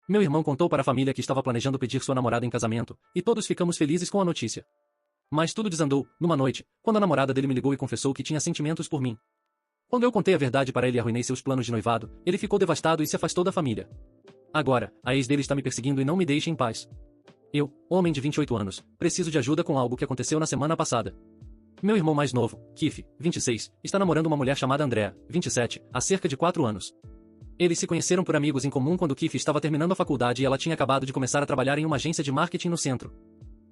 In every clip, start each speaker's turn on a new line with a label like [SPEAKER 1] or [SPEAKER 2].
[SPEAKER 1] Meu irmão contou para a família que estava planejando pedir sua namorada em casamento, e todos ficamos felizes com a notícia. Mas tudo desandou, numa noite, quando a namorada dele me ligou e confessou que tinha sentimentos por mim. Quando eu contei a verdade para ele e arruinei seus planos de noivado, ele ficou devastado e se afastou da família. Agora, a ex dele está me perseguindo e não me deixa em paz. Eu, homem de 28 anos, preciso de ajuda com algo que aconteceu na semana passada. Meu irmão mais novo, Keith, 26, está namorando uma mulher chamada Andrea, 27, há cerca de 4 anos. Eles se conheceram por amigos em comum quando Keith estava terminando a faculdade e ela tinha acabado de começar a trabalhar em uma agência de marketing no centro.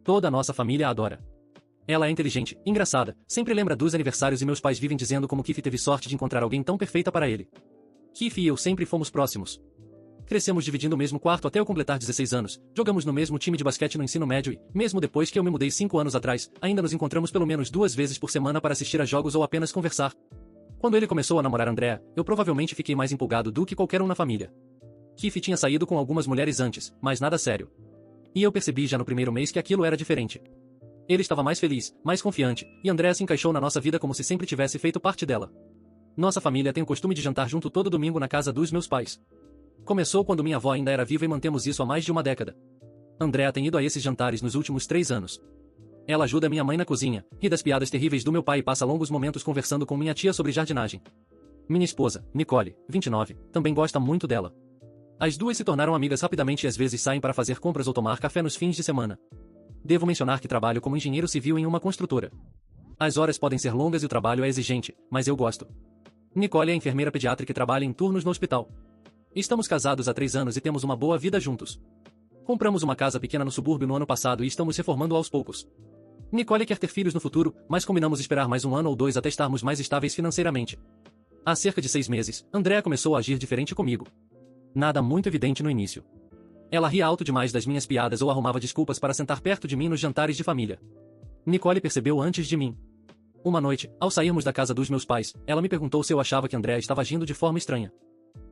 [SPEAKER 1] Toda a nossa família a adora. Ela é inteligente, engraçada, sempre lembra dos aniversários e meus pais vivem dizendo como Keith teve sorte de encontrar alguém tão perfeita para ele. Keith e eu sempre fomos próximos. Crescemos dividindo o mesmo quarto até eu completar 16 anos, jogamos no mesmo time de basquete no ensino médio e, mesmo depois que eu me mudei 5 anos atrás, ainda nos encontramos pelo menos 2 vezes por semana para assistir a jogos ou apenas conversar. Quando ele começou a namorar Andrea, eu provavelmente fiquei mais empolgado do que qualquer um na família. Keith tinha saído com algumas mulheres antes, mas nada sério. E eu percebi já no primeiro mês que aquilo era diferente. Ele estava mais feliz, mais confiante, e Andrea se encaixou na nossa vida como se sempre tivesse feito parte dela. Nossa família tem o costume de jantar junto todo domingo na casa dos meus pais. Começou quando minha avó ainda era viva e mantemos isso há mais de uma década. Andrea tem ido a esses jantares nos últimos 3 anos. Ela ajuda minha mãe na cozinha, ri das piadas terríveis do meu pai e passa longos momentos conversando com minha tia sobre jardinagem. Minha esposa, Nicole, 29, também gosta muito dela. As duas se tornaram amigas rapidamente e às vezes saem para fazer compras ou tomar café nos fins de semana. Devo mencionar que trabalho como engenheiro civil em uma construtora. As horas podem ser longas e o trabalho é exigente, mas eu gosto. Nicole é enfermeira pediátrica e trabalha em turnos no hospital. Estamos casados há 3 anos e temos uma boa vida juntos. Compramos uma casa pequena no subúrbio no ano passado e estamos reformando aos poucos. Nicole quer ter filhos no futuro, mas combinamos esperar mais 1 ano ou 2 até estarmos mais estáveis financeiramente. Há cerca de 6 meses, Andrea começou a agir diferente comigo. Nada muito evidente no início. Ela ria alto demais das minhas piadas ou arrumava desculpas para sentar perto de mim nos jantares de família. Nicole percebeu antes de mim. Uma noite, ao sairmos da casa dos meus pais, ela me perguntou se eu achava que Andrea estava agindo de forma estranha.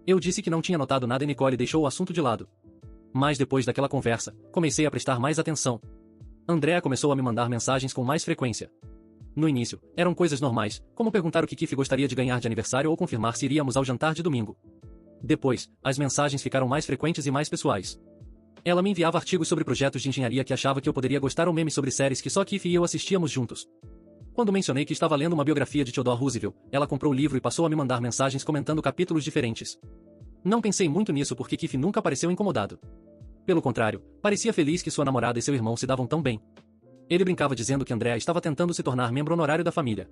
[SPEAKER 1] Eu disse que não tinha notado nada e Nicole deixou o assunto de lado. Mas depois daquela conversa, comecei a prestar mais atenção. Andrea começou a me mandar mensagens com mais frequência. No início, eram coisas normais, como perguntar o que Keith gostaria de ganhar de aniversário ou confirmar se iríamos ao jantar de domingo. Depois, as mensagens ficaram mais frequentes e mais pessoais. Ela me enviava artigos sobre projetos de engenharia que achava que eu poderia gostar ou memes sobre séries que só Keith e eu assistíamos juntos. Quando mencionei que estava lendo uma biografia de Theodore Roosevelt, ela comprou o livro e passou a me mandar mensagens comentando capítulos diferentes. Não pensei muito nisso porque Keith nunca pareceu incomodado. Pelo contrário, parecia feliz que sua namorada e seu irmão se davam tão bem. Ele brincava dizendo que Andrea estava tentando se tornar membro honorário da família.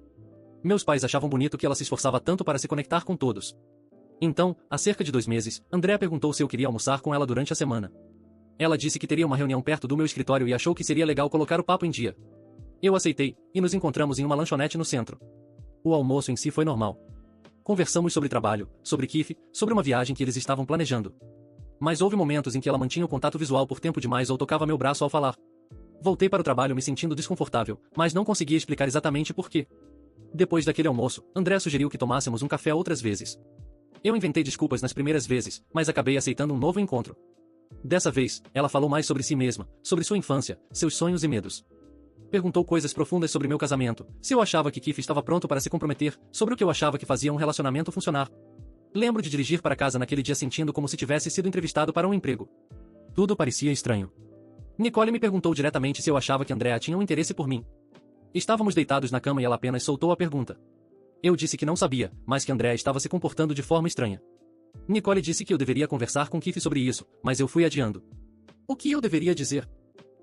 [SPEAKER 1] Meus pais achavam bonito que ela se esforçava tanto para se conectar com todos. Então, há cerca de 2 meses, Andrea perguntou se eu queria almoçar com ela durante a semana. Ela disse que teria uma reunião perto do meu escritório e achou que seria legal colocar o papo em dia. Eu aceitei, e nos encontramos em uma lanchonete no centro. O almoço em si foi normal. Conversamos sobre trabalho, sobre Keith, sobre uma viagem que eles estavam planejando. Mas houve momentos em que ela mantinha o contato visual por tempo demais ou tocava meu braço ao falar. Voltei para o trabalho me sentindo desconfortável, mas não conseguia explicar exatamente por quê. Depois daquele almoço, André sugeriu que tomássemos um café outras vezes. Eu inventei desculpas nas primeiras vezes, mas acabei aceitando um novo encontro. Dessa vez, ela falou mais sobre si mesma, sobre sua infância, seus sonhos e medos. Perguntou coisas profundas sobre meu casamento, se eu achava que Keith estava pronto para se comprometer, sobre o que eu achava que fazia um relacionamento funcionar. Lembro de dirigir para casa naquele dia sentindo como se tivesse sido entrevistado para um emprego. Tudo parecia estranho. Nicole me perguntou diretamente se eu achava que Andrea tinha um interesse por mim. Estávamos deitados na cama e ela apenas soltou a pergunta. Eu disse que não sabia, mas que Andrea estava se comportando de forma estranha. Nicole disse que eu deveria conversar com Keith sobre isso, mas eu fui adiando. O que eu deveria dizer?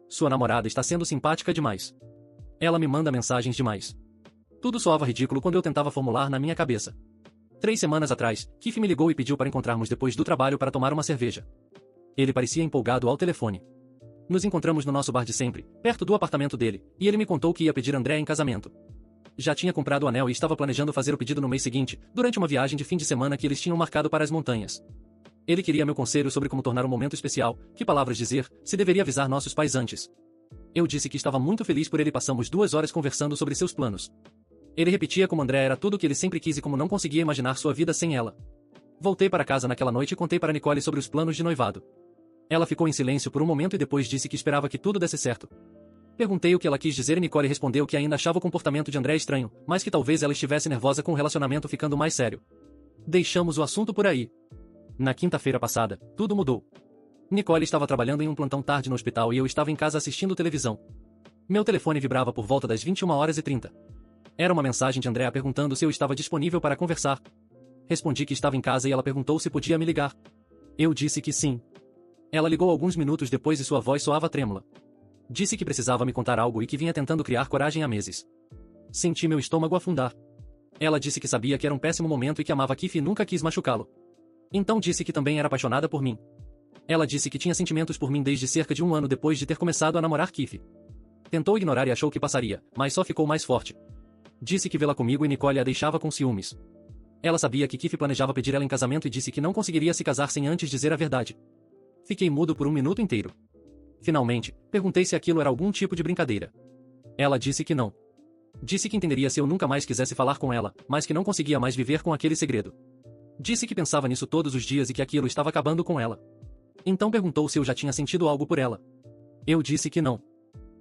[SPEAKER 1] Sua namorada está sendo simpática demais. Ela me manda mensagens demais. Tudo soava ridículo quando eu tentava formular na minha cabeça. 3 semanas atrás, Keith me ligou e pediu para encontrarmos depois do trabalho para tomar uma cerveja. Ele parecia empolgado ao telefone. Nos encontramos no nosso bar de sempre, perto do apartamento dele, e ele me contou que ia pedir Andrea em casamento. Já tinha comprado o anel e estava planejando fazer o pedido no mês seguinte, durante uma viagem de fim de semana que eles tinham marcado para as montanhas. Ele queria meu conselho sobre como tornar um momento especial, que palavras dizer, se deveria avisar nossos pais antes. Eu disse que estava muito feliz por ele e passamos 2 horas conversando sobre seus planos. Ele repetia como Andrea era tudo o que ele sempre quis e como não conseguia imaginar sua vida sem ela. Voltei para casa naquela noite e contei para Nicole sobre os planos de noivado. Ela ficou em silêncio por um momento e depois disse que esperava que tudo desse certo. Perguntei o que ela quis dizer e Nicole respondeu que ainda achava o comportamento de Andrea estranho, mas que talvez ela estivesse nervosa com o relacionamento ficando mais sério. Deixamos o assunto por aí. Na quinta-feira passada, tudo mudou. Nicole estava trabalhando em um plantão tarde no hospital e eu estava em casa assistindo televisão. Meu telefone vibrava por volta das 21h30. Era uma mensagem de Andrea perguntando se eu estava disponível para conversar. Respondi que estava em casa e ela perguntou se podia me ligar. Eu disse que sim. Ela ligou alguns minutos depois e sua voz soava trêmula. Disse que precisava me contar algo e que vinha tentando criar coragem há meses. Senti meu estômago afundar. Ela disse que sabia que era um péssimo momento e que amava Keith e nunca quis machucá-lo. Então disse que também era apaixonada por mim. Ela disse que tinha sentimentos por mim desde cerca de um ano depois de ter começado a namorar Keith. Tentou ignorar e achou que passaria, mas só ficou mais forte. Disse que vê-la comigo e Nicole a deixava com ciúmes. Ela sabia que Keith planejava pedir ela em casamento e disse que não conseguiria se casar sem antes dizer a verdade. Fiquei mudo por um minuto inteiro. Finalmente, perguntei se aquilo era algum tipo de brincadeira. Ela disse que não. Disse que entenderia se eu nunca mais quisesse falar com ela, mas que não conseguia mais viver com aquele segredo. Disse que pensava nisso todos os dias e que aquilo estava acabando com ela. Então perguntou se eu já tinha sentido algo por ela. Eu disse que não.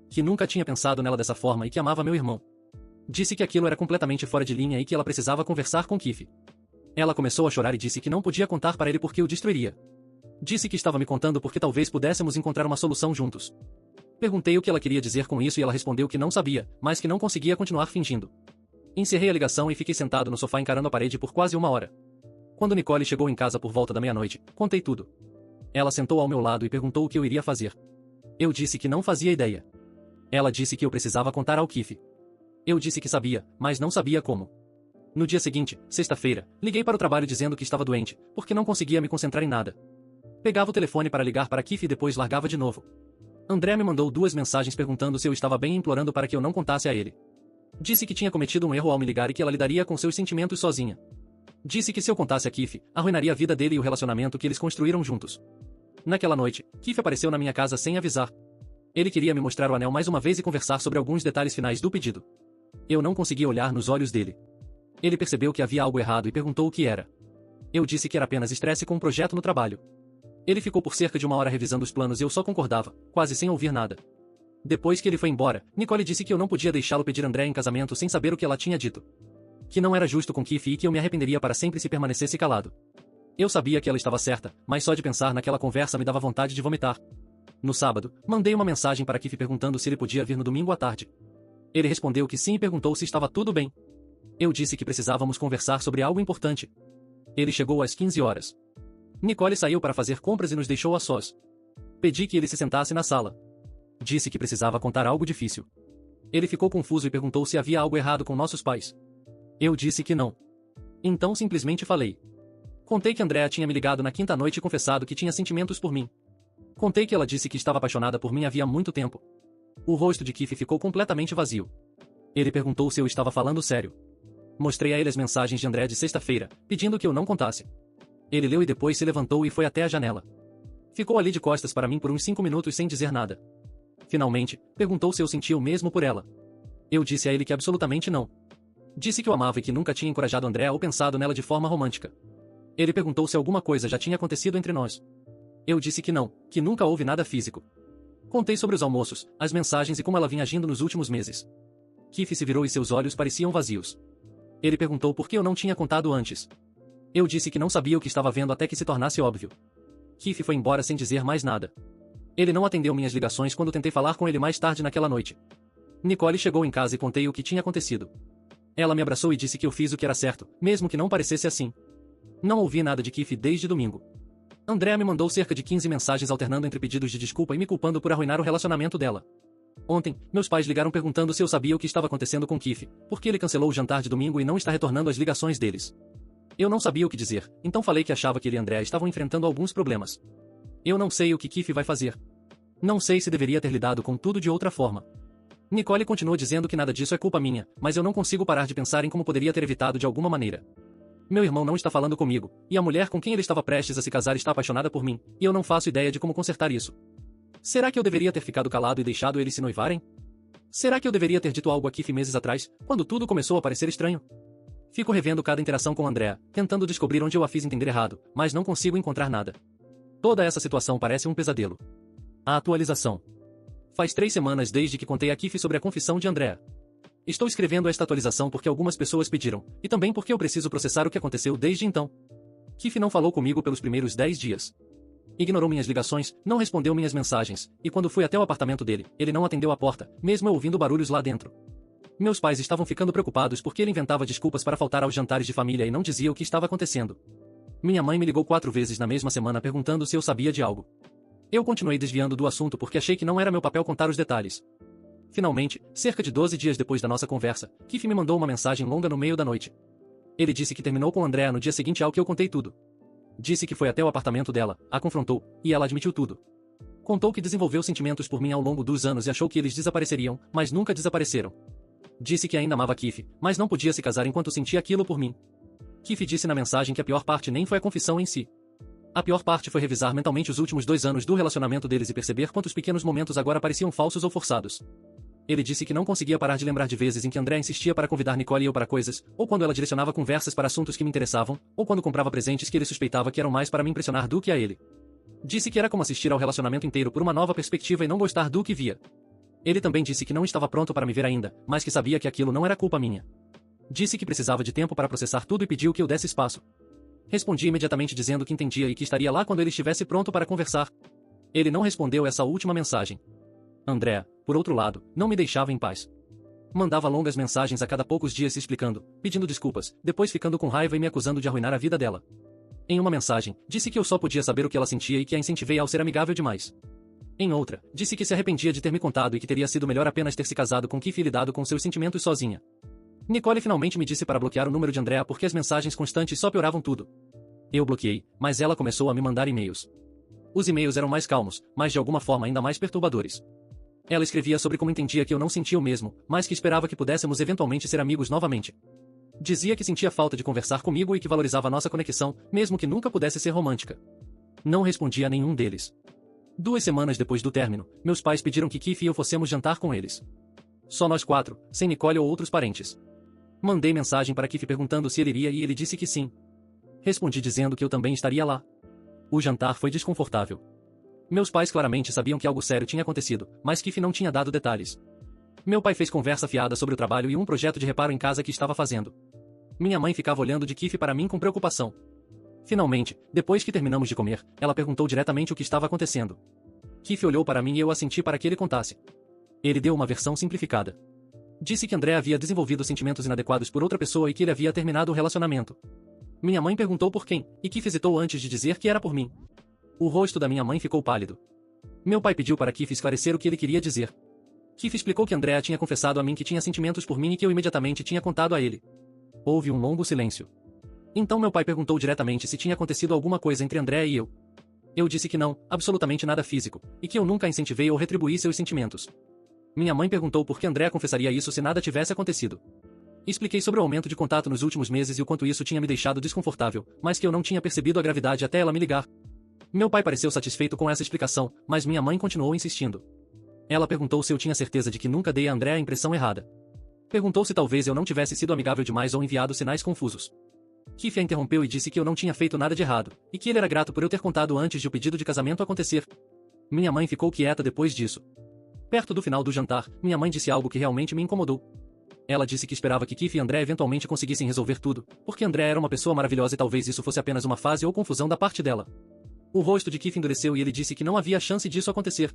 [SPEAKER 1] Que nunca tinha pensado nela dessa forma e que amava meu irmão. Disse que aquilo era completamente fora de linha e que ela precisava conversar com Keith. Ela começou a chorar e disse que não podia contar para ele porque o destruiria. Disse que estava me contando porque talvez pudéssemos encontrar uma solução juntos. Perguntei o que ela queria dizer com isso e ela respondeu que não sabia, mas que não conseguia continuar fingindo. Encerrei a ligação e fiquei sentado no sofá encarando a parede por quase uma hora. Quando Nicole chegou em casa por volta da meia-noite, contei tudo. Ela sentou ao meu lado e perguntou o que eu iria fazer. Eu disse que não fazia ideia. Ela disse que eu precisava contar ao Keith. Eu disse que sabia, mas não sabia como. No dia seguinte, sexta-feira, liguei para o trabalho dizendo que estava doente, porque não conseguia me concentrar em nada. Pegava o telefone para ligar para Keith e depois largava de novo. André me mandou 2 mensagens perguntando se eu estava bem e implorando para que eu não contasse a ele. Disse que tinha cometido um erro ao me ligar e que ela lidaria com seus sentimentos sozinha. Disse que se eu contasse a Keith, arruinaria a vida dele e o relacionamento que eles construíram juntos. Naquela noite, Keith apareceu na minha casa sem avisar. Ele queria me mostrar o anel mais uma vez e conversar sobre alguns detalhes finais do pedido. Eu não conseguia olhar nos olhos dele. Ele percebeu que havia algo errado e perguntou o que era. Eu disse que era apenas estresse com um projeto no trabalho. Ele ficou por cerca de uma hora revisando os planos e eu só concordava, quase sem ouvir nada. Depois que ele foi embora, Nicole disse que eu não podia deixá-lo pedir André em casamento sem saber o que ela tinha dito. Que não era justo com Keith e que eu me arrependeria para sempre se permanecesse calado. Eu sabia que ela estava certa, mas só de pensar naquela conversa me dava vontade de vomitar. No sábado, mandei uma mensagem para Keith perguntando se ele podia vir no domingo à tarde. Ele respondeu que sim e perguntou se estava tudo bem. Eu disse que precisávamos conversar sobre algo importante. Ele chegou às 15 horas. Nicole saiu para fazer compras e nos deixou a sós. Pedi que ele se sentasse na sala. Disse que precisava contar algo difícil. Ele ficou confuso e perguntou se havia algo errado com nossos pais. Eu disse que não. Então simplesmente falei. Contei que Andrea tinha me ligado na quinta noite e confessado que tinha sentimentos por mim. Contei que ela disse que estava apaixonada por mim havia muito tempo. O rosto de Keith ficou completamente vazio. Ele perguntou se eu estava falando sério. Mostrei a ele as mensagens de Andrea de sexta-feira, pedindo que eu não contasse. Ele leu e depois se levantou e foi até a janela. Ficou ali de costas para mim por uns 5 minutos sem dizer nada. Finalmente, perguntou se eu sentia o mesmo por ela. Eu disse a ele que absolutamente não. Disse que o amava e que nunca tinha encorajado Andrea ou pensado nela de forma romântica. Ele perguntou se alguma coisa já tinha acontecido entre nós. Eu disse que não, que nunca houve nada físico. Contei sobre os almoços, as mensagens e como ela vinha agindo nos últimos meses. Keith se virou e seus olhos pareciam vazios. Ele perguntou por que eu não tinha contado antes. Eu disse que não sabia o que estava vendo até que se tornasse óbvio. Keith foi embora sem dizer mais nada. Ele não atendeu minhas ligações quando tentei falar com ele mais tarde naquela noite. Nicole chegou em casa e contei o que tinha acontecido. Ela me abraçou e disse que eu fiz o que era certo, mesmo que não parecesse assim. Não ouvi nada de Keith desde domingo. Andrea me mandou cerca de 15 mensagens alternando entre pedidos de desculpa e me culpando por arruinar o relacionamento dela. Ontem, meus pais ligaram perguntando se eu sabia o que estava acontecendo com Keith, porque ele cancelou o jantar de domingo e não está retornando as ligações deles. Eu não sabia o que dizer, então falei que achava que ele e Andrea estavam enfrentando alguns problemas. Eu não sei o que Keith vai fazer. Não sei se deveria ter lidado com tudo de outra forma. Nicole continuou dizendo que nada disso é culpa minha, mas eu não consigo parar de pensar em como poderia ter evitado de alguma maneira. Meu irmão não está falando comigo, e a mulher com quem ele estava prestes a se casar está apaixonada por mim, e eu não faço ideia de como consertar isso. Será que eu deveria ter ficado calado e deixado eles se noivarem? Será que eu deveria ter dito algo a Keith meses atrás, quando tudo começou a parecer estranho? Fico revendo cada interação com Andrea, tentando descobrir onde eu a fiz entender errado, mas não consigo encontrar nada. Toda essa situação parece um pesadelo. A atualização. Faz 3 semanas desde que contei a Keith sobre a confissão de Andrea. Estou escrevendo esta atualização porque algumas pessoas pediram, e também porque eu preciso processar o que aconteceu desde então. Keith não falou comigo pelos primeiros 10 dias. Ignorou minhas ligações, não respondeu minhas mensagens, e quando fui até o apartamento dele, ele não atendeu a porta, mesmo eu ouvindo barulhos lá dentro. Meus pais estavam ficando preocupados porque ele inventava desculpas para faltar aos jantares de família e não dizia o que estava acontecendo. Minha mãe me ligou 4 vezes na mesma semana perguntando se eu sabia de algo. Eu continuei desviando do assunto porque achei que não era meu papel contar os detalhes. Finalmente, cerca de 12 dias depois da nossa conversa, Keith me mandou uma mensagem longa no meio da noite. Ele disse que terminou com Andrea no dia seguinte ao que eu contei tudo. Disse que foi até o apartamento dela, a confrontou, e ela admitiu tudo. Contou que desenvolveu sentimentos por mim ao longo dos anos e achou que eles desapareceriam, mas nunca desapareceram. Disse que ainda amava Keith, mas não podia se casar enquanto sentia aquilo por mim. Keith disse na mensagem que a pior parte nem foi a confissão em si. A pior parte foi revisar mentalmente os últimos 2 anos do relacionamento deles e perceber quantos pequenos momentos agora pareciam falsos ou forçados. Ele disse que não conseguia parar de lembrar de vezes em que Andrea insistia para convidar Nicole e eu para coisas, ou quando ela direcionava conversas para assuntos que me interessavam, ou quando comprava presentes que ele suspeitava que eram mais para me impressionar do que a ele. Disse que era como assistir ao relacionamento inteiro por uma nova perspectiva e não gostar do que via. Ele também disse que não estava pronto para me ver ainda, mas que sabia que aquilo não era culpa minha. Disse que precisava de tempo para processar tudo e pediu que eu desse espaço. Respondi imediatamente dizendo que entendia e que estaria lá quando ele estivesse pronto para conversar. Ele não respondeu essa última mensagem. Andrea, por outro lado, não me deixava em paz. Mandava longas mensagens a cada poucos dias se explicando, pedindo desculpas, depois ficando com raiva e me acusando de arruinar a vida dela. Em uma mensagem, disse que eu só podia saber o que ela sentia e que a incentivei ao ser amigável demais. Em outra, disse que se arrependia de ter me contado e que teria sido melhor apenas ter se casado com Keith e lidado com seus sentimentos sozinha. Nicole finalmente me disse para bloquear o número de Andrea porque as mensagens constantes só pioravam tudo. Eu bloqueei, mas ela começou a me mandar e-mails. Os e-mails eram mais calmos, mas de alguma forma ainda mais perturbadores. Ela escrevia sobre como entendia que eu não sentia o mesmo, mas que esperava que pudéssemos eventualmente ser amigos novamente. Dizia que sentia falta de conversar comigo e que valorizava nossa conexão, mesmo que nunca pudesse ser romântica. Não respondi a nenhum deles. 2 semanas depois do término, meus pais pediram que Keith e eu fossemos jantar com eles. Só nós 4, sem Nicole ou outros parentes. Mandei mensagem para Keith perguntando se ele iria e ele disse que sim. Respondi dizendo que eu também estaria lá. O jantar foi desconfortável. Meus pais claramente sabiam que algo sério tinha acontecido, mas Keith não tinha dado detalhes. Meu pai fez conversa fiada sobre o trabalho e um projeto de reparo em casa que estava fazendo. Minha mãe ficava olhando de Keith para mim com preocupação. Finalmente, depois que terminamos de comer, ela perguntou diretamente o que estava acontecendo. Keith olhou para mim e eu assenti para que ele contasse. Ele deu uma versão simplificada. Disse que Andrea havia desenvolvido sentimentos inadequados por outra pessoa e que ele havia terminado o relacionamento. Minha mãe perguntou por quem, e Keith hesitou antes de dizer que era por mim. O rosto da minha mãe ficou pálido. Meu pai pediu para Keith esclarecer o que ele queria dizer. Keith explicou que Andrea tinha confessado a mim que tinha sentimentos por mim e que eu imediatamente tinha contado a ele. Houve um longo silêncio. Então meu pai perguntou diretamente se tinha acontecido alguma coisa entre Andrea e eu. Eu disse que não, absolutamente nada físico, e que eu nunca incentivei ou retribuí seus sentimentos. Minha mãe perguntou por que Andrea confessaria isso se nada tivesse acontecido. Expliquei sobre o aumento de contato nos últimos meses e o quanto isso tinha me deixado desconfortável, mas que eu não tinha percebido a gravidade até ela me ligar. Meu pai pareceu satisfeito com essa explicação, mas minha mãe continuou insistindo. Ela perguntou se eu tinha certeza de que nunca dei a Andrea a impressão errada. Perguntou se talvez eu não tivesse sido amigável demais ou enviado sinais confusos. Keith a interrompeu e disse que eu não tinha feito nada de errado, e que ele era grato por eu ter contado antes de o pedido de casamento acontecer. Minha mãe ficou quieta depois disso. Perto do final do jantar, minha mãe disse algo que realmente me incomodou. Ela disse que esperava que Keith e Andrea eventualmente conseguissem resolver tudo, porque Andrea era uma pessoa maravilhosa e talvez isso fosse apenas uma fase ou confusão da parte dela. O rosto de Keith endureceu e ele disse que não havia chance disso acontecer.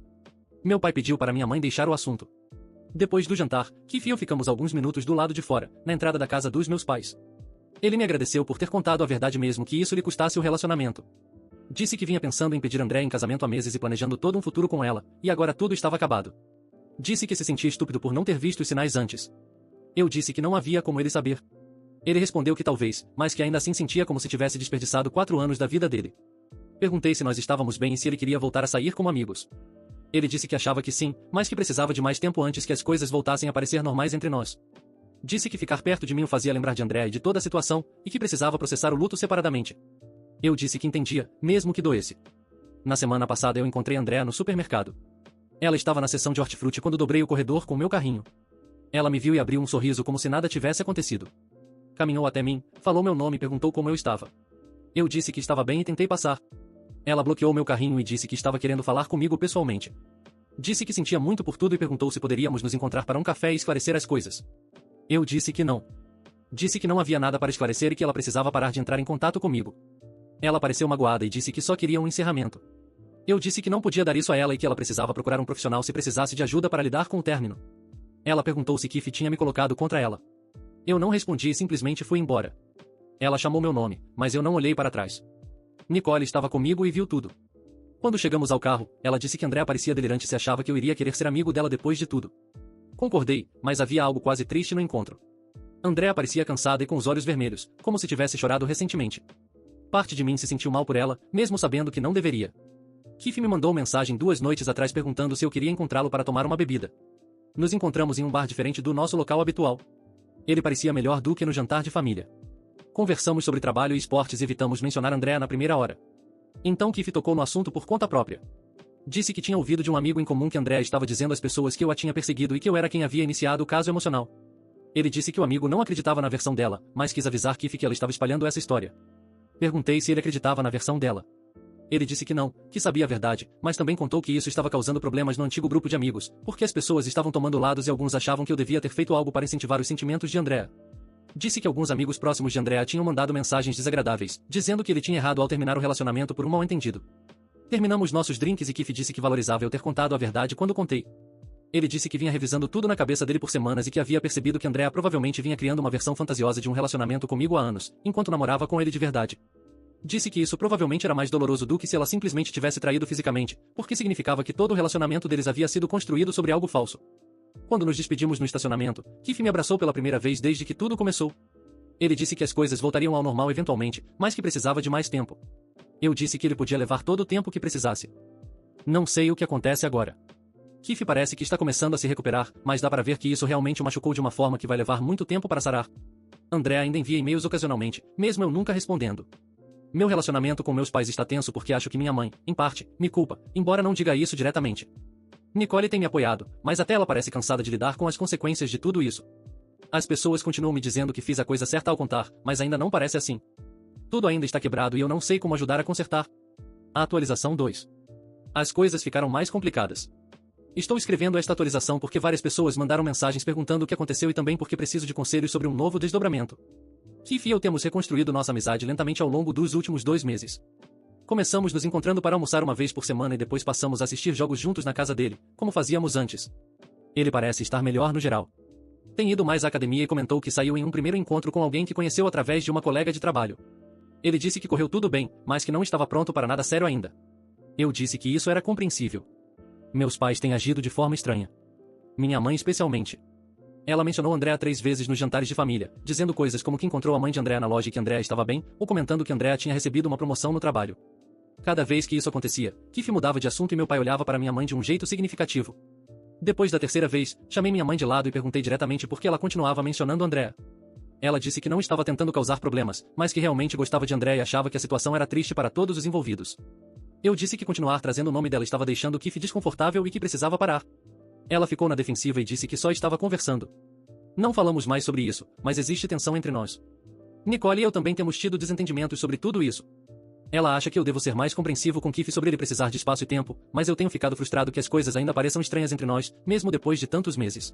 [SPEAKER 1] Meu pai pediu para minha mãe deixar o assunto. Depois do jantar, Keith e eu ficamos alguns minutos do lado de fora, na entrada da casa dos meus pais. Ele me agradeceu por ter contado a verdade mesmo que isso lhe custasse o relacionamento. Disse que vinha pensando em pedir Andrea em casamento há meses e planejando todo um futuro com ela, e agora tudo estava acabado. Disse que se sentia estúpido por não ter visto os sinais antes. Eu disse que não havia como ele saber. Ele respondeu que talvez, mas que ainda assim sentia como se tivesse desperdiçado 4 anos da vida dele. Perguntei se nós estávamos bem e se ele queria voltar a sair como amigos. Ele disse que achava que sim, mas que precisava de mais tempo antes que as coisas voltassem a parecer normais entre nós. Disse que ficar perto de mim o fazia lembrar de Andrea e de toda a situação, e que precisava processar o luto separadamente. Eu disse que entendia, mesmo que doesse. Na semana passada eu encontrei Andrea no supermercado. Ela estava na seção de hortifruti quando dobrei o corredor com o meu carrinho. Ela me viu e abriu um sorriso como se nada tivesse acontecido. Caminhou até mim, falou meu nome e perguntou como eu estava. Eu disse que estava bem e tentei passar. Ela bloqueou meu carrinho e disse que estava querendo falar comigo pessoalmente. Disse que sentia muito por tudo e perguntou se poderíamos nos encontrar para um café e esclarecer as coisas. Eu disse que não. Disse que não havia nada para esclarecer e que ela precisava parar de entrar em contato comigo. Ela pareceu magoada e disse que só queria um encerramento. Eu disse que não podia dar isso a ela e que ela precisava procurar um profissional se precisasse de ajuda para lidar com o término. Ela perguntou se Kif tinha me colocado contra ela. Eu não respondi e simplesmente fui embora. Ela chamou meu nome, mas eu não olhei para trás. Nicole estava comigo e viu tudo. Quando chegamos ao carro, ela disse que Andrea parecia delirante se achava que eu iria querer ser amigo dela depois de tudo. Concordei, mas havia algo quase triste no encontro. Andrea parecia cansada e com os olhos vermelhos, como se tivesse chorado recentemente. Parte de mim se sentiu mal por ela, mesmo sabendo que não deveria. Kif me mandou mensagem 2 noites atrás perguntando se eu queria encontrá-lo para tomar uma bebida. Nos encontramos em um bar diferente do nosso local habitual. Ele parecia melhor do que no jantar de família. Conversamos sobre trabalho e esportes e evitamos mencionar Andrea na primeira hora. Então Kif tocou no assunto por conta própria. Disse que tinha ouvido de um amigo em comum que Andrea estava dizendo às pessoas que eu a tinha perseguido e que eu era quem havia iniciado o caso emocional. Ele disse que o amigo não acreditava na versão dela, mas quis avisar Kif que ela estava espalhando essa história. Perguntei se ele acreditava na versão dela. Ele disse que não, que sabia a verdade, mas também contou que isso estava causando problemas no antigo grupo de amigos, porque as pessoas estavam tomando lados e alguns achavam que eu devia ter feito algo para incentivar os sentimentos de Andrea. Disse que alguns amigos próximos de Andrea tinham mandado mensagens desagradáveis, dizendo que ele tinha errado ao terminar o relacionamento por um mal-entendido. Terminamos nossos drinks e Kif disse que valorizava eu ter contado a verdade quando contei. Ele disse que vinha revisando tudo na cabeça dele por semanas e que havia percebido que Andrea provavelmente vinha criando uma versão fantasiosa de um relacionamento comigo há anos, enquanto namorava com ele de verdade. Disse que isso provavelmente era mais doloroso do que se ela simplesmente tivesse traído fisicamente, porque significava que todo o relacionamento deles havia sido construído sobre algo falso. Quando nos despedimos no estacionamento, Kif me abraçou pela primeira vez desde que tudo começou. Ele disse que as coisas voltariam ao normal eventualmente, mas que precisava de mais tempo. Eu disse que ele podia levar todo o tempo que precisasse. Não sei o que acontece agora. Kif parece que está começando a se recuperar, mas dá para ver que isso realmente o machucou de uma forma que vai levar muito tempo para sarar. Andrea ainda envia e-mails ocasionalmente, mesmo eu nunca respondendo. Meu relacionamento com meus pais está tenso porque acho que minha mãe, em parte, me culpa, embora não diga isso diretamente. Nicole tem me apoiado, mas até ela parece cansada de lidar com as consequências de tudo isso. As pessoas continuam me dizendo que fiz a coisa certa ao contar, mas ainda não parece assim. Tudo ainda está quebrado e eu não sei como ajudar a consertar. A atualização 2. As coisas ficaram mais complicadas. Estou escrevendo esta atualização porque várias pessoas mandaram mensagens perguntando o que aconteceu e também porque preciso de conselhos sobre um novo desdobramento. Kif e eu temos reconstruído nossa amizade lentamente ao longo dos últimos 2 meses. Começamos nos encontrando para almoçar uma vez por semana e depois passamos a assistir jogos juntos na casa dele, como fazíamos antes. Ele parece estar melhor no geral. Tem ido mais à academia e comentou que saiu em um primeiro encontro com alguém que conheceu através de uma colega de trabalho. Ele disse que correu tudo bem, mas que não estava pronto para nada sério ainda. Eu disse que isso era compreensível. Meus pais têm agido de forma estranha. Minha mãe especialmente. Ela mencionou Andrea 3 vezes nos jantares de família, dizendo coisas como que encontrou a mãe de Andrea na loja e que Andrea estava bem, ou comentando que Andrea tinha recebido uma promoção no trabalho. Cada vez que isso acontecia, Kif mudava de assunto e meu pai olhava para minha mãe de um jeito significativo. Depois da terceira vez, chamei minha mãe de lado e perguntei diretamente por que ela continuava mencionando Andrea. Ela disse que não estava tentando causar problemas, mas que realmente gostava de Andrea e achava que a situação era triste para todos os envolvidos. Eu disse que continuar trazendo o nome dela estava deixando Kif desconfortável e que precisava parar. Ela ficou na defensiva e disse que só estava conversando. Não falamos mais sobre isso, mas existe tensão entre nós. Nicole e eu também temos tido desentendimentos sobre tudo isso. Ela acha que eu devo ser mais compreensivo com Kif sobre ele precisar de espaço e tempo, mas eu tenho ficado frustrado que as coisas ainda pareçam estranhas entre nós, mesmo depois de tantos meses.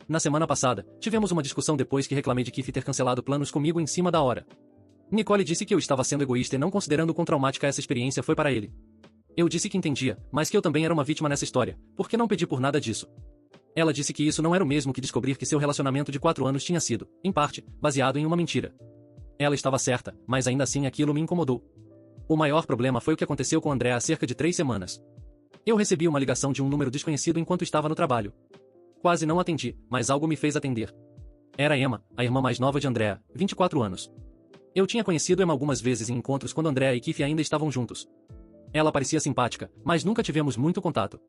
[SPEAKER 1] Na semana passada, tivemos uma discussão depois que reclamei de Kif ter cancelado planos comigo em cima da hora. Nicole disse que eu estava sendo egoísta e não considerando quão traumática essa experiência foi para ele. Eu disse que entendia, mas que eu também era uma vítima nessa história, porque não pedi por nada disso. Ela disse que isso não era o mesmo que descobrir que seu relacionamento de 4 anos tinha sido, em parte, baseado em uma mentira. Ela estava certa, mas ainda assim aquilo me incomodou. O maior problema foi o que aconteceu com Andrea há cerca de 3 semanas. Eu recebi uma ligação de um número desconhecido enquanto estava no trabalho. Quase não atendi, mas algo me fez atender. Era Emma, a irmã mais nova de Andrea, 24 anos. Eu tinha conhecido Emma algumas vezes em encontros quando Andrea e Kif ainda estavam juntos. Ela parecia simpática, mas nunca tivemos muito contato.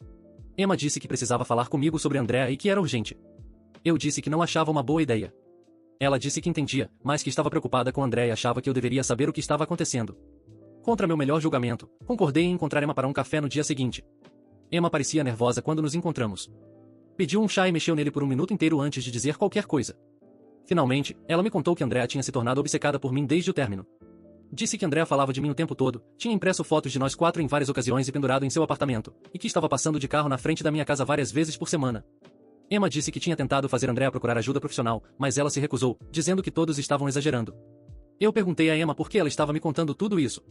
[SPEAKER 1] Emma disse que precisava falar comigo sobre Andrea e que era urgente. Eu disse que não achava uma boa ideia. Ela disse que entendia, mas que estava preocupada com Andrea e achava que eu deveria saber o que estava acontecendo. Contra meu melhor julgamento, concordei em encontrar Emma para um café no dia seguinte. Emma parecia nervosa quando nos encontramos. Pediu um chá e mexeu nele por um minuto inteiro antes de dizer qualquer coisa. Finalmente, ela me contou que Andrea tinha se tornado obcecada por mim desde o término. Disse que Andrea falava de mim o tempo todo, tinha impresso fotos de nós 4 em várias ocasiões e pendurado em seu apartamento, e que estava passando de carro na frente da minha casa várias vezes por semana. Emma disse que tinha tentado fazer Andrea procurar ajuda profissional, mas ela se recusou, dizendo que todos estavam exagerando. Eu perguntei a Emma por que ela estava me contando tudo isso.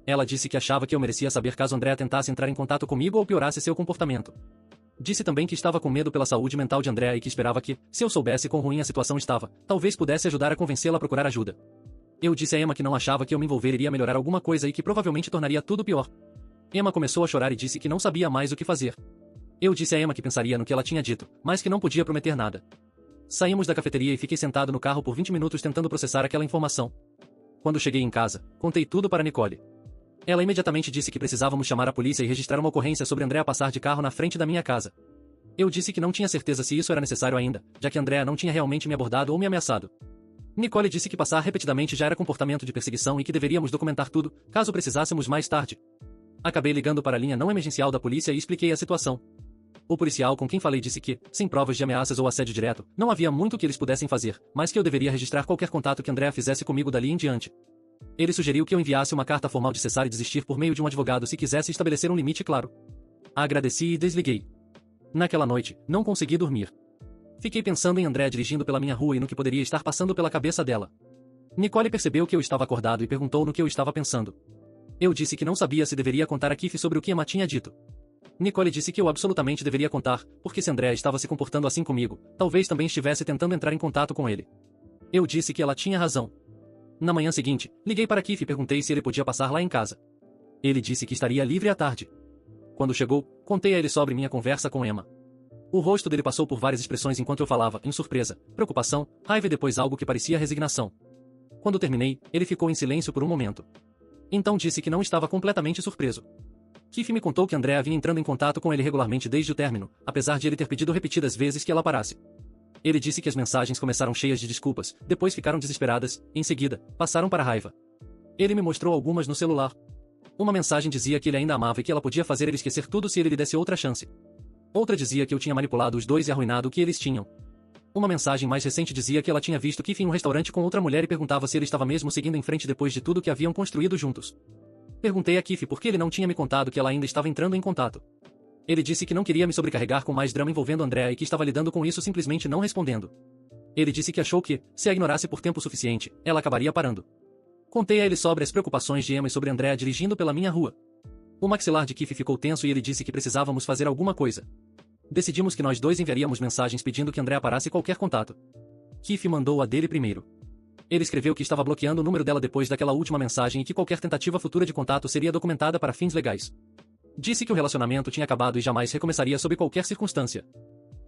[SPEAKER 1] Ela disse que achava que eu merecia saber caso Andrea tentasse entrar em contato comigo ou piorasse seu comportamento. Disse também que estava com medo pela saúde mental de Andrea e que esperava que, se eu soubesse quão ruim a situação estava, talvez pudesse ajudar a convencê-la a procurar ajuda. Eu disse a Emma que não achava que eu me envolver iria melhorar alguma coisa e que provavelmente tornaria tudo pior. Emma começou a chorar e disse que não sabia mais o que fazer. Eu disse a Emma que pensaria no que ela tinha dito, mas que não podia prometer nada. Saímos da cafeteria e fiquei sentado no carro por 20 minutos tentando processar aquela informação. Quando cheguei em casa, contei tudo para Nicole. Ela imediatamente disse que precisávamos chamar a polícia e registrar uma ocorrência sobre Andrea passar de carro na frente da minha casa. Eu disse que não tinha certeza se isso era necessário ainda, já que Andrea não tinha realmente me abordado ou me ameaçado. Nicole disse que passar repetidamente já era comportamento de perseguição e que deveríamos documentar tudo, caso precisássemos mais tarde. Acabei ligando para a linha não emergencial da polícia e expliquei a situação. O policial com quem falei disse que, sem provas de ameaças ou assédio direto, não havia muito que eles pudessem fazer, mas que eu deveria registrar qualquer contato que Andrea fizesse comigo dali em diante. Ele sugeriu que eu enviasse uma carta formal de cessar e desistir por meio de um advogado se quisesse estabelecer um limite claro. Agradeci e desliguei. Naquela noite, não consegui dormir. Fiquei pensando em Andrea dirigindo pela minha rua e no que poderia estar passando pela cabeça dela. Nicole percebeu que eu estava acordado e perguntou no que eu estava pensando. Eu disse que não sabia se deveria contar a Keith sobre o que Emma tinha dito. Nicole disse que eu absolutamente deveria contar, porque se Andrea estava se comportando assim comigo, talvez também estivesse tentando entrar em contato com ele. Eu disse que ela tinha razão. Na manhã seguinte, liguei para Keith e perguntei se ele podia passar lá em casa. Ele disse que estaria livre à tarde. Quando chegou, contei a ele sobre minha conversa com Emma. O rosto dele passou por várias expressões enquanto eu falava, em surpresa, preocupação, raiva e depois algo que parecia resignação. Quando terminei, ele ficou em silêncio por um momento. Então disse que não estava completamente surpreso. Keith me contou que Andrea vinha entrando em contato com ele regularmente desde o término, apesar de ele ter pedido repetidas vezes que ela parasse. Ele disse que as mensagens começaram cheias de desculpas, depois ficaram desesperadas, e em seguida, passaram para raiva. Ele me mostrou algumas no celular. Uma mensagem dizia que ele ainda amava e que ela podia fazer ele esquecer tudo se ele lhe desse outra chance. Outra dizia que eu tinha manipulado os dois e arruinado o que eles tinham. Uma mensagem mais recente dizia que ela tinha visto Keith em um restaurante com outra mulher e perguntava se ele estava mesmo seguindo em frente depois de tudo que haviam construído juntos. Perguntei a Keith por que ele não tinha me contado que ela ainda estava entrando em contato. Ele disse que não queria me sobrecarregar com mais drama envolvendo Andrea e que estava lidando com isso simplesmente não respondendo. Ele disse que achou que, se a ignorasse por tempo suficiente, ela acabaria parando. Contei a ele sobre as preocupações de Emma e sobre Andrea dirigindo pela minha rua. O maxilar de Keith ficou tenso e ele disse que precisávamos fazer alguma coisa. Decidimos que nós dois enviaríamos mensagens pedindo que Andrea parasse qualquer contato. Keith mandou a dele primeiro. Ele escreveu que estava bloqueando o número dela depois daquela última mensagem e que qualquer tentativa futura de contato seria documentada para fins legais. Disse que o relacionamento tinha acabado e jamais recomeçaria sob qualquer circunstância.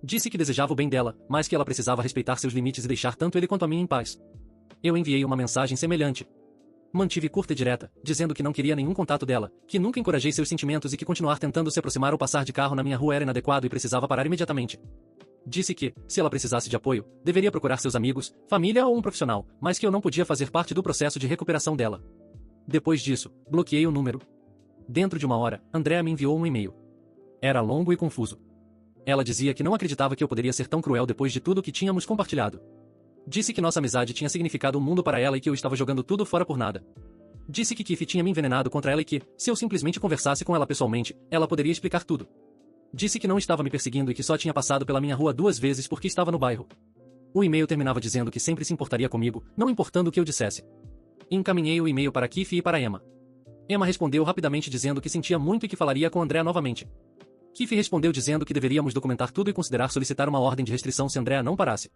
[SPEAKER 1] Disse que desejava o bem dela, mas que ela precisava respeitar seus limites e deixar tanto ele quanto a mim em paz. Eu enviei uma mensagem semelhante. Mantive curta e direta, dizendo que não queria nenhum contato dela, que nunca encorajei seus sentimentos e que continuar tentando se aproximar ou passar de carro na minha rua era inadequado e precisava parar imediatamente. Disse que, se ela precisasse de apoio, deveria procurar seus amigos, família ou um profissional, mas que eu não podia fazer parte do processo de recuperação dela. Depois disso, bloqueei o número. Dentro de uma hora, Andrea me enviou um e-mail. Era longo e confuso. Ela dizia que não acreditava que eu poderia ser tão cruel depois de tudo que tínhamos compartilhado. Disse que nossa amizade tinha significado um mundo para ela e que eu estava jogando tudo fora por nada. Disse que Keith tinha me envenenado contra ela e que, se eu simplesmente conversasse com ela pessoalmente, ela poderia explicar tudo. Disse que não estava me perseguindo e que só tinha passado pela minha rua 2 vezes porque estava no bairro. O e-mail terminava dizendo que sempre se importaria comigo, não importando o que eu dissesse. Encaminhei o e-mail para Keith e para Emma. Emma respondeu rapidamente dizendo que sentia muito e que falaria com Andrea novamente. Keith respondeu dizendo que deveríamos documentar tudo e considerar solicitar uma ordem de restrição se Andrea não parasse.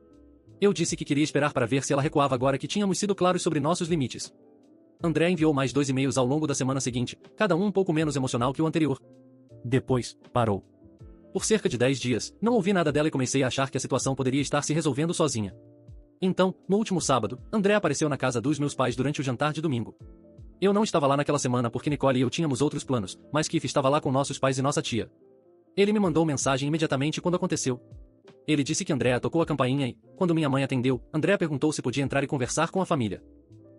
[SPEAKER 1] Eu disse que queria esperar para ver se ela recuava agora que tínhamos sido claros sobre nossos limites. Andrea enviou mais 2 e-mails ao longo da semana seguinte, cada um pouco menos emocional que o anterior. Depois, parou. Por cerca de 10 dias, não ouvi nada dela e comecei a achar que a situação poderia estar se resolvendo sozinha. Então, no último sábado, Andrea apareceu na casa dos meus pais durante o jantar de domingo. Eu não estava lá naquela semana porque Nicole e eu tínhamos outros planos, mas Keith estava lá com nossos pais e nossa tia. Ele me mandou mensagem imediatamente quando aconteceu. Ele disse que Andrea tocou a campainha e, quando minha mãe atendeu, Andrea perguntou se podia entrar e conversar com a família.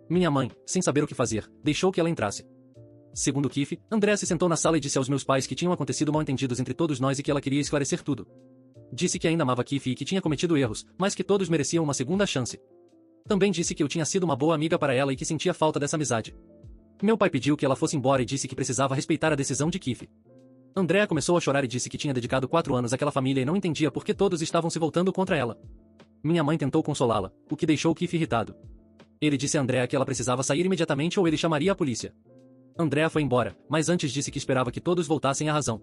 [SPEAKER 1] Minha mãe, sem saber o que fazer, deixou que ela entrasse. Segundo Keith, Andrea se sentou na sala e disse aos meus pais que tinham acontecido mal-entendidos entre todos nós e que ela queria esclarecer tudo. Disse que ainda amava Keith e que tinha cometido erros, mas que todos mereciam uma segunda chance. Também disse que eu tinha sido uma boa amiga para ela e que sentia falta dessa amizade. Meu pai pediu que ela fosse embora e disse que precisava respeitar a decisão de Keith. Andrea começou a chorar e disse que tinha dedicado 4 anos àquela família e não entendia por que todos estavam se voltando contra ela. Minha mãe tentou consolá-la, o que deixou Keith irritado. Ele disse a Andrea que ela precisava sair imediatamente ou ele chamaria a polícia. Andrea foi embora, mas antes disse que esperava que todos voltassem à razão.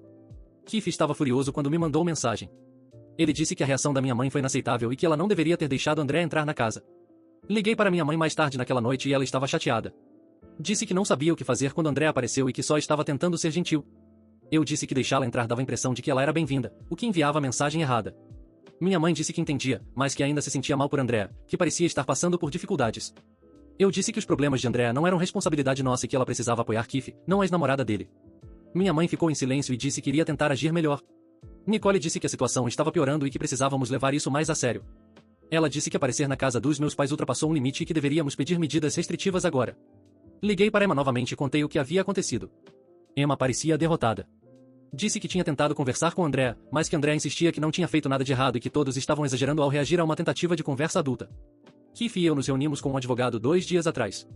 [SPEAKER 1] Keith estava furioso quando me mandou mensagem. Ele disse que a reação da minha mãe foi inaceitável e que ela não deveria ter deixado Andrea entrar na casa. Liguei para minha mãe mais tarde naquela noite e ela estava chateada. Disse que não sabia o que fazer quando Andrea apareceu e que só estava tentando ser gentil. Eu disse que deixá-la entrar dava a impressão de que ela era bem-vinda, o que enviava a mensagem errada. Minha mãe disse que entendia, mas que ainda se sentia mal por Andrea, que parecia estar passando por dificuldades. Eu disse que os problemas de Andrea não eram responsabilidade nossa e que ela precisava apoiar Keith, não a ex-namorada dele. Minha mãe ficou em silêncio e disse que iria tentar agir melhor. Nicole disse que a situação estava piorando e que precisávamos levar isso mais a sério. Ela disse que aparecer na casa dos meus pais ultrapassou um limite e que deveríamos pedir medidas restritivas agora. Liguei para Emma novamente e contei o que havia acontecido. Emma parecia derrotada. Disse que tinha tentado conversar com Andrea, mas que Andrea insistia que não tinha feito nada de errado e que todos estavam exagerando ao reagir a uma tentativa de conversa adulta. Keith e eu nos reunimos com um advogado 2 dias atrás.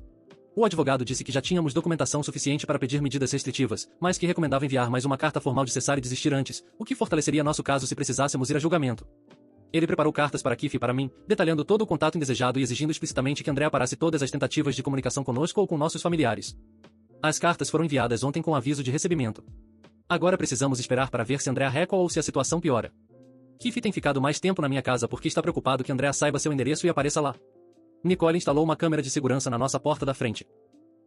[SPEAKER 1] O advogado disse que já tínhamos documentação suficiente para pedir medidas restritivas, mas que recomendava enviar mais uma carta formal de cessar e desistir antes, o que fortaleceria nosso caso se precisássemos ir a julgamento. Ele preparou cartas para Keith e para mim, detalhando todo o contato indesejado e exigindo explicitamente que Andrea parasse todas as tentativas de comunicação conosco ou com nossos familiares. As cartas foram enviadas ontem com aviso de recebimento. Agora precisamos esperar para ver se Andrea recua ou se a situação piora. Keith tem ficado mais tempo na minha casa porque está preocupado que Andrea saiba seu endereço e apareça lá. Nicole instalou uma câmera de segurança na nossa porta da frente.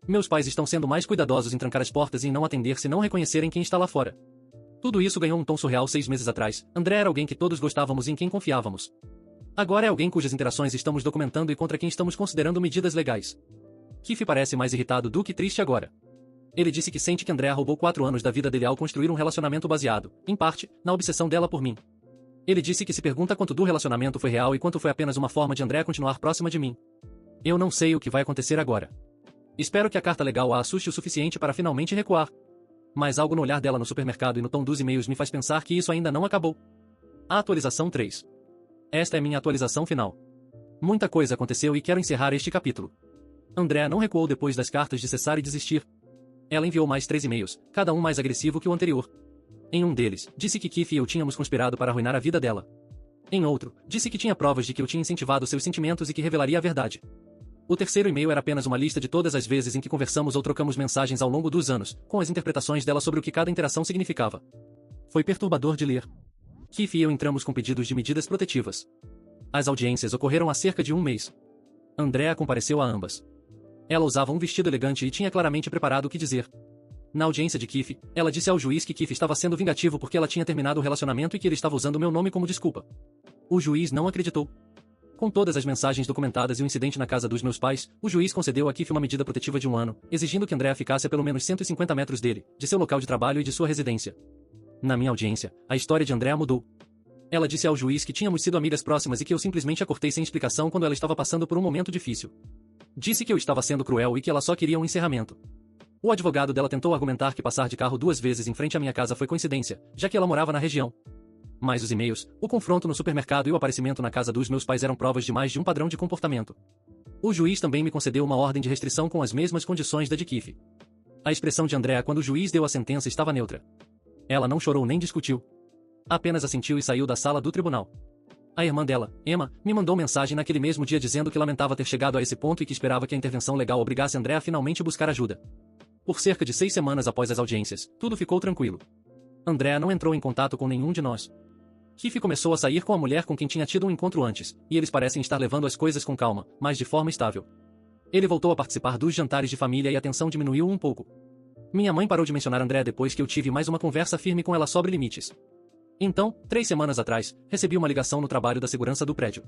[SPEAKER 1] Meus pais estão sendo mais cuidadosos em trancar as portas e em não atender se não reconhecerem quem está lá fora. Tudo isso ganhou um tom surreal 6 meses atrás. Andrea era alguém que todos gostávamos e em quem confiávamos. Agora é alguém cujas interações estamos documentando e contra quem estamos considerando medidas legais. Keith parece mais irritado do que triste agora. Ele disse que sente que Andrea roubou 4 anos da vida dele ao construir um relacionamento baseado, em parte, na obsessão dela por mim. Ele disse que se pergunta quanto do relacionamento foi real e quanto foi apenas uma forma de Andrea continuar próxima de mim. Eu não sei o que vai acontecer agora. Espero que a carta legal a assuste o suficiente para finalmente recuar. Mas algo no olhar dela no supermercado e no tom dos e-mails me faz pensar que isso ainda não acabou. A atualização 3. Esta é minha atualização final. Muita coisa aconteceu e quero encerrar este capítulo. Andrea não recuou depois das cartas de cessar e desistir. Ela enviou mais 3 e-mails, cada um mais agressivo que o anterior. Em um deles, disse que Keith e eu tínhamos conspirado para arruinar a vida dela. Em outro, disse que tinha provas de que eu tinha incentivado seus sentimentos e que revelaria a verdade. O terceiro e-mail era apenas uma lista de todas as vezes em que conversamos ou trocamos mensagens ao longo dos anos, com as interpretações dela sobre o que cada interação significava. Foi perturbador de ler. Keith e eu entramos com pedidos de medidas protetivas. As audiências ocorreram há cerca de 1 mês. Andrea compareceu a ambas. Ela usava um vestido elegante e tinha claramente preparado o que dizer. Na audiência de Keith, ela disse ao juiz que Keith estava sendo vingativo porque ela tinha terminado o relacionamento e que ele estava usando meu nome como desculpa. O juiz não acreditou. Com todas as mensagens documentadas e o incidente na casa dos meus pais, o juiz concedeu a Keith uma medida protetiva de 1 ano, exigindo que Andrea ficasse a pelo menos 150 metros dele, de seu local de trabalho e de sua residência. Na minha audiência, a história de Andrea mudou. Ela disse ao juiz que tínhamos sido amigas próximas e que eu simplesmente a cortei sem explicação quando ela estava passando por um momento difícil. Disse que eu estava sendo cruel e que ela só queria um encerramento. O advogado dela tentou argumentar que passar de carro 2 vezes em frente à minha casa foi coincidência, já que ela morava na região. Mas os e-mails, o confronto no supermercado e o aparecimento na casa dos meus pais eram provas de mais de um padrão de comportamento. O juiz também me concedeu uma ordem de restrição com as mesmas condições da de Keith. A expressão de Andrea quando o juiz deu a sentença estava neutra. Ela não chorou nem discutiu. Apenas assentiu e saiu da sala do tribunal. A irmã dela, Emma, me mandou mensagem naquele mesmo dia dizendo que lamentava ter chegado a esse ponto e que esperava que a intervenção legal obrigasse Andrea a finalmente buscar ajuda. Por cerca de 6 semanas após as audiências, tudo ficou tranquilo. Andrea não entrou em contato com nenhum de nós. Keith começou a sair com a mulher com quem tinha tido um encontro antes, e eles parecem estar levando as coisas com calma, mas de forma estável. Ele voltou a participar dos jantares de família e a tensão diminuiu um pouco. Minha mãe parou de mencionar Andrea depois que eu tive mais uma conversa firme com ela sobre limites. Então, 3 semanas atrás, recebi uma ligação no trabalho da segurança do prédio.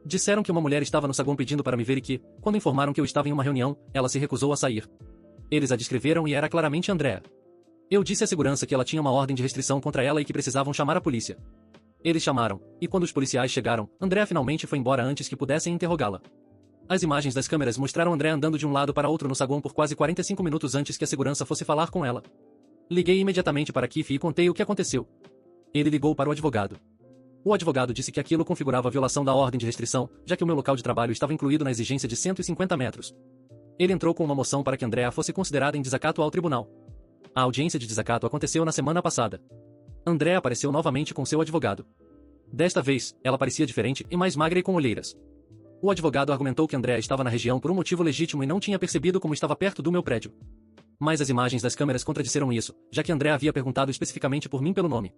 [SPEAKER 1] Disseram que uma mulher estava no saguão pedindo para me ver e que, quando informaram que eu estava em uma reunião, ela se recusou a sair. Eles a descreveram e era claramente Andrea. Eu disse à segurança que ela tinha uma ordem de restrição contra ela e que precisavam chamar a polícia. Eles chamaram, e quando os policiais chegaram, Andrea finalmente foi embora antes que pudessem interrogá-la. As imagens das câmeras mostraram Andrea andando de um lado para outro no saguão por quase 45 minutos antes que a segurança fosse falar com ela. Liguei imediatamente para Keith e contei o que aconteceu. Ele ligou para o advogado. O advogado disse que aquilo configurava a violação da ordem de restrição, já que o meu local de trabalho estava incluído na exigência de 150 metros. Ele entrou com uma moção para que Andrea fosse considerada em desacato ao tribunal. A audiência de desacato aconteceu na semana passada. Andrea apareceu novamente com seu advogado. Desta vez, ela parecia diferente e mais magra e com olheiras. O advogado argumentou que Andrea estava na região por um motivo legítimo e não tinha percebido como estava perto do meu prédio. Mas as imagens das câmeras contradisseram isso, já que André havia perguntado especificamente por mim pelo nome.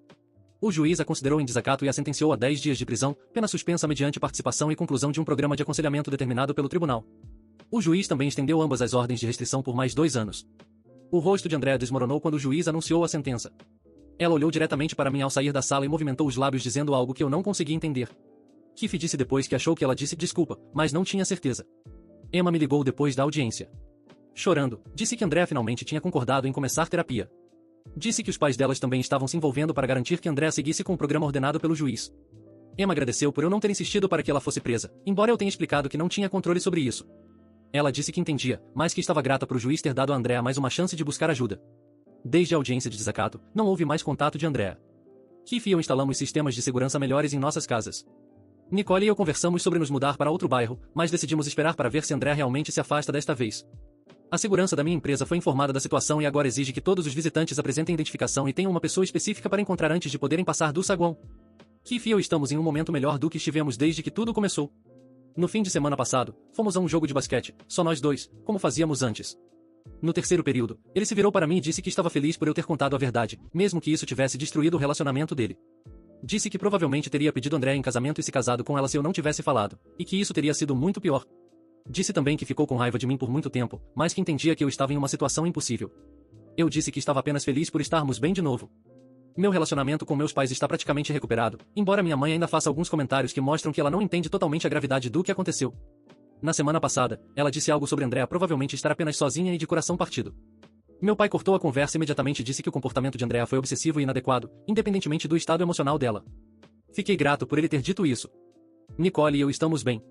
[SPEAKER 1] O juiz a considerou em desacato e a sentenciou a 10 dias de prisão, pena suspensa mediante participação e conclusão de um programa de aconselhamento determinado pelo tribunal. O juiz também estendeu ambas as ordens de restrição por mais 2 anos. O rosto de Andrea desmoronou quando o juiz anunciou a sentença. Ela olhou diretamente para mim ao sair da sala e movimentou os lábios dizendo algo que eu não consegui entender. Keith disse depois que achou que ela disse desculpa, mas não tinha certeza. Emma me ligou depois da audiência. Chorando, disse que Andrea finalmente tinha concordado em começar terapia. Disse que os pais delas também estavam se envolvendo para garantir que Andrea seguisse com o programa ordenado pelo juiz. Emma agradeceu por eu não ter insistido para que ela fosse presa, embora eu tenha explicado que não tinha controle sobre isso. Ela disse que entendia, mas que estava grata por o juiz ter dado a Andrea mais uma chance de buscar ajuda. Desde a audiência de desacato, não houve mais contato de Andrea. Keith e eu instalamos sistemas de segurança melhores em nossas casas. Nicole e eu conversamos sobre nos mudar para outro bairro, mas decidimos esperar para ver se Andrea realmente se afasta desta vez. A segurança da minha empresa foi informada da situação e agora exige que todos os visitantes apresentem identificação e tenham uma pessoa específica para encontrar antes de poderem passar do saguão. Keith e eu estamos em um momento melhor do que estivemos desde que tudo começou. No fim de semana passado, fomos a um jogo de basquete, só nós dois, como fazíamos antes. No terceiro período, ele se virou para mim e disse que estava feliz por eu ter contado a verdade, mesmo que isso tivesse destruído o relacionamento dele. Disse que provavelmente teria pedido Andrea em casamento e se casado com ela se eu não tivesse falado, e que isso teria sido muito pior. Disse também que ficou com raiva de mim por muito tempo, mas que entendia que eu estava em uma situação impossível. Eu disse que estava apenas feliz por estarmos bem de novo. Meu relacionamento com meus pais está praticamente recuperado, embora minha mãe ainda faça alguns comentários que mostram que ela não entende totalmente a gravidade do que aconteceu. Na semana passada, ela disse algo sobre Andrea provavelmente estar apenas sozinha e de coração partido. Meu pai cortou a conversa e imediatamente disse que o comportamento de Andrea foi obsessivo e inadequado, independentemente do estado emocional dela. Fiquei grato por ele ter dito isso. Nicole e eu estamos bem.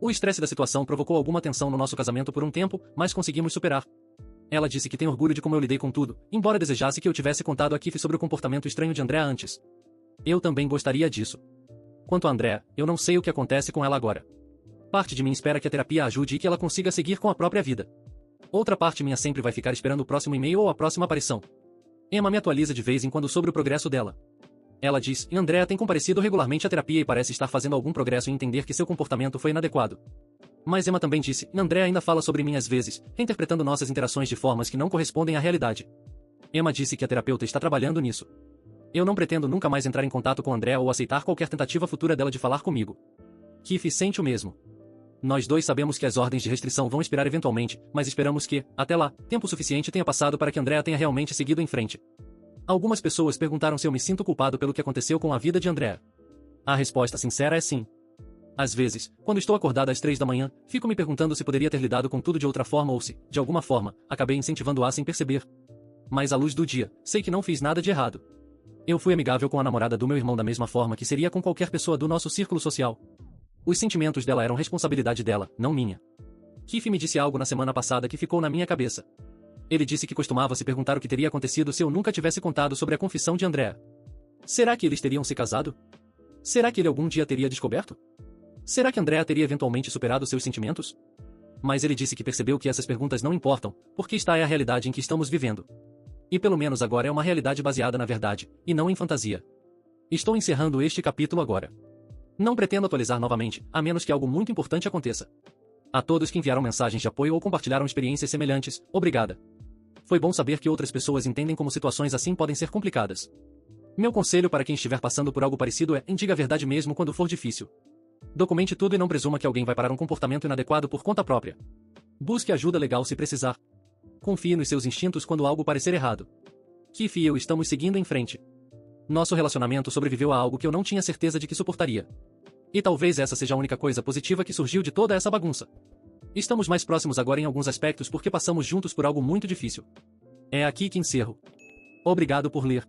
[SPEAKER 1] O estresse da situação provocou alguma tensão no nosso casamento por um tempo, mas conseguimos superar. Ela disse que tem orgulho de como eu lidei com tudo, embora desejasse que eu tivesse contado a Keith sobre o comportamento estranho de Andrea antes. Eu também gostaria disso. Quanto a Andrea, eu não sei o que acontece com ela agora. Parte de mim espera que a terapia a ajude e que ela consiga seguir com a própria vida. Outra parte minha sempre vai ficar esperando o próximo e-mail ou a próxima aparição. Emma me atualiza de vez em quando sobre o progresso dela. Ela diz que Andrea tem comparecido regularmente à terapia e parece estar fazendo algum progresso em entender que seu comportamento foi inadequado. Mas Emma também disse que Andrea ainda fala sobre mim às vezes, reinterpretando nossas interações de formas que não correspondem à realidade. Emma disse que a terapeuta está trabalhando nisso. Eu não pretendo nunca mais entrar em contato com Andrea ou aceitar qualquer tentativa futura dela de falar comigo. Keith sente o mesmo. Nós dois sabemos que as ordens de restrição vão expirar eventualmente, mas esperamos que, até lá, tempo suficiente tenha passado para que Andrea tenha realmente seguido em frente. Algumas pessoas perguntaram se eu me sinto culpado pelo que aconteceu com a vida de Andrea. A resposta sincera é sim. Às vezes, quando estou acordada às 3 da manhã, fico me perguntando se poderia ter lidado com tudo de outra forma ou se, de alguma forma, acabei incentivando-a sem perceber. Mas à luz do dia, sei que não fiz nada de errado. Eu fui amigável com a namorada do meu irmão da mesma forma que seria com qualquer pessoa do nosso círculo social. Os sentimentos dela eram responsabilidade dela, não minha. Keith me disse algo na semana passada que ficou na minha cabeça. Ele disse que costumava se perguntar o que teria acontecido se eu nunca tivesse contado sobre a confissão de Andrea. Será que eles teriam se casado? Será que ele algum dia teria descoberto? Será que Andrea teria eventualmente superado seus sentimentos? Mas ele disse que percebeu que essas perguntas não importam, porque esta é a realidade em que estamos vivendo. E pelo menos agora é uma realidade baseada na verdade, e não em fantasia. Estou encerrando este capítulo agora. Não pretendo atualizar novamente, a menos que algo muito importante aconteça. A todos que enviaram mensagens de apoio ou compartilharam experiências semelhantes, obrigada. Foi bom saber que outras pessoas entendem como situações assim podem ser complicadas. Meu conselho para quem estiver passando por algo parecido é: diga a verdade mesmo quando for difícil. Documente tudo e não presuma que alguém vai parar um comportamento inadequado por conta própria. Busque ajuda legal se precisar. Confie nos seus instintos quando algo parecer errado. Keith e eu estamos seguindo em frente. Nosso relacionamento sobreviveu a algo que eu não tinha certeza de que suportaria. E talvez essa seja a única coisa positiva que surgiu de toda essa bagunça. Estamos mais próximos agora em alguns aspectos porque passamos juntos por algo muito difícil. É aqui que encerro. Obrigado por ler.